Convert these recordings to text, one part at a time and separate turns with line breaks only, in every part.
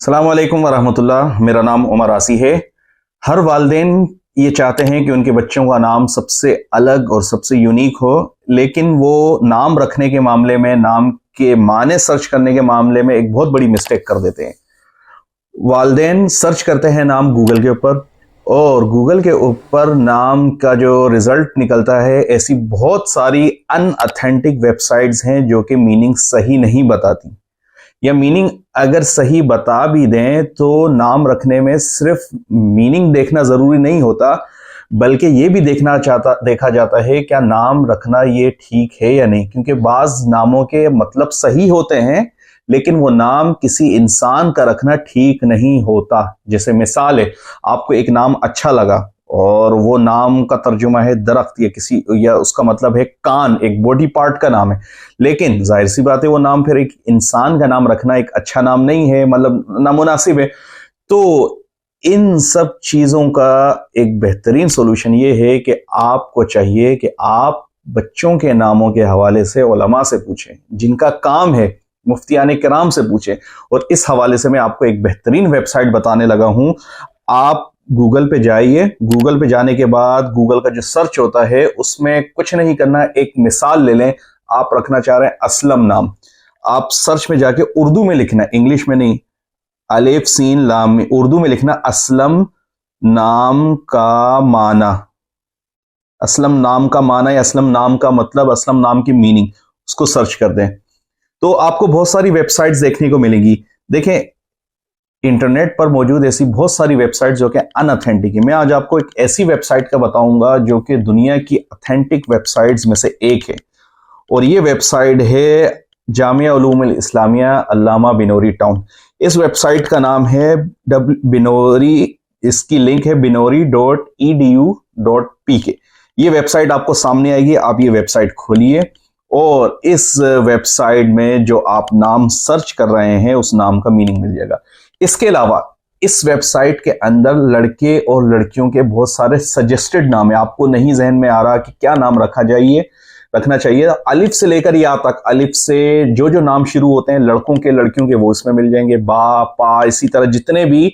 السلام علیکم ورحمۃ اللہ۔ میرا نام عمر آسی ہے۔ ہر والدین یہ چاہتے ہیں کہ ان کے بچوں کا نام سب سے الگ اور سب سے یونیک ہو، لیکن وہ نام رکھنے کے معاملے میں، نام کے معنی سرچ کرنے کے معاملے میں ایک بہت بڑی مسٹیک کر دیتے ہیں۔ والدین سرچ کرتے ہیں نام گوگل کے اوپر، اور گوگل کے اوپر نام کا جو رزلٹ نکلتا ہے، ایسی بہت ساری ان اتھینٹک ویب سائٹس ہیں جو کہ میننگ صحیح نہیں بتاتی، یا میننگ اگر صحیح بتا بھی دیں تو نام رکھنے میں صرف میننگ دیکھنا ضروری نہیں ہوتا، بلکہ یہ بھی دیکھا جاتا ہے کیا نام رکھنا یہ ٹھیک ہے یا نہیں، کیونکہ بعض ناموں کے مطلب صحیح ہوتے ہیں لیکن وہ نام کسی انسان کا رکھنا ٹھیک نہیں ہوتا۔ جیسے مثال ہے، آپ کو ایک نام اچھا لگا اور وہ نام کا ترجمہ ہے درخت، یا اس کا مطلب ہے کان، ایک باڈی پارٹ کا نام ہے، لیکن ظاہر سی بات ہے وہ نام پھر ایک انسان کا نام رکھنا ایک اچھا نام نہیں ہے، مطلب نامناسب ہے۔ تو ان سب چیزوں کا ایک بہترین سولوشن یہ ہے کہ آپ کو چاہیے کہ آپ بچوں کے ناموں کے حوالے سے علماء سے پوچھیں، جن کا کام ہے مفتیان کرام سے پوچھیں۔ اور اس حوالے سے میں آپ کو ایک بہترین ویب سائٹ بتانے لگا ہوں۔ آپ گوگل پہ جائیے، گوگل پہ جانے کے بعد گوگل کا جو سرچ ہوتا ہے اس میں کچھ نہیں کرنا، ایک مثال لے لیں، آپ رکھنا چاہ رہے ہیں اسلم نام، آپ سرچ میں جا کے اردو میں لکھنا، انگلش میں نہیں، الف سین لام میں اردو میں لکھنا اسلم نام کا معنی، اسلم نام کا معنی یا اسلم نام کا مطلب، اسلم نام کی میننگ، اس کو سرچ کر دیں تو آپ کو بہت ساری ویب سائٹس دیکھنے کو ملیں گی۔ دیکھیں، انٹرنیٹ پر موجود ایسی بہت ساری ویب سائٹس جو کہ ان اتھینٹک ہے۔ میں آج آپ کو ایک ایسی ویب سائٹ کا بتاؤں گا جو کہ دنیا کی اتھینٹک ویب سائٹس میں سے ایک ہے، اور یہ ویب سائٹ ہے جامعہ علوم الاسلامیہ علامہ بنوری ٹاؤن۔ اس ویب سائٹ کا نام ہے بنوری، اس کی لنک ہے binori.edu.pk۔ یہ ویب سائٹ آپ کو سامنے آئے گی، آپ یہ ویب سائٹ کھولیے، اور اس ویب سائٹ میں جو آپ نام سرچ کر رہے ہیں اس نام کا میننگ مل جائے گا۔ اس کے علاوہ اس ویب سائٹ کے اندر لڑکے اور لڑکیوں کے بہت سارے سجسٹڈ نام ہیں۔ آپ کو نہیں ذہن میں آ رہا کہ کیا نام رکھنا چاہیے، الف سے لے کر یا تک، الف سے جو نام شروع ہوتے ہیں لڑکوں کے لڑکیوں کے وہ اس میں مل جائیں گے، با، پا، اسی طرح جتنے بھی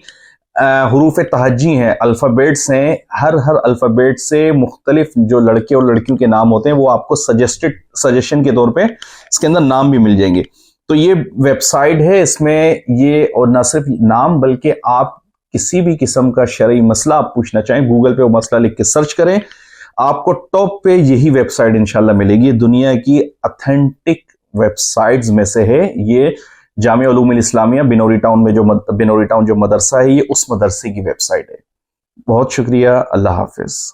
حروف تہجی ہیں، الفابیٹس ہیں، ہر الفابیٹ سے مختلف جو لڑکے اور لڑکیوں کے نام ہوتے ہیں وہ آپ کو سجیشن کے طور پہ اس کے اندر نام بھی مل جائیں گے۔ تو یہ ویب سائٹ ہے، اس میں یہ، اور نہ صرف نام بلکہ آپ کسی بھی قسم کا شرعی مسئلہ آپ پوچھنا چاہیں، گوگل پہ وہ مسئلہ لکھ کے سرچ کریں، آپ کو ٹاپ پہ یہی ویب سائٹ انشاءاللہ ملے گی۔ دنیا کی اتھینٹک ویب سائٹس میں سے ہے یہ، جامعہ علوم الاسلامیہ بنوری ٹاؤن میں بنوری ٹاؤن جو مدرسہ ہے، یہ اس مدرسے کی ویب سائٹ ہے۔ بہت شکریہ، اللہ حافظ۔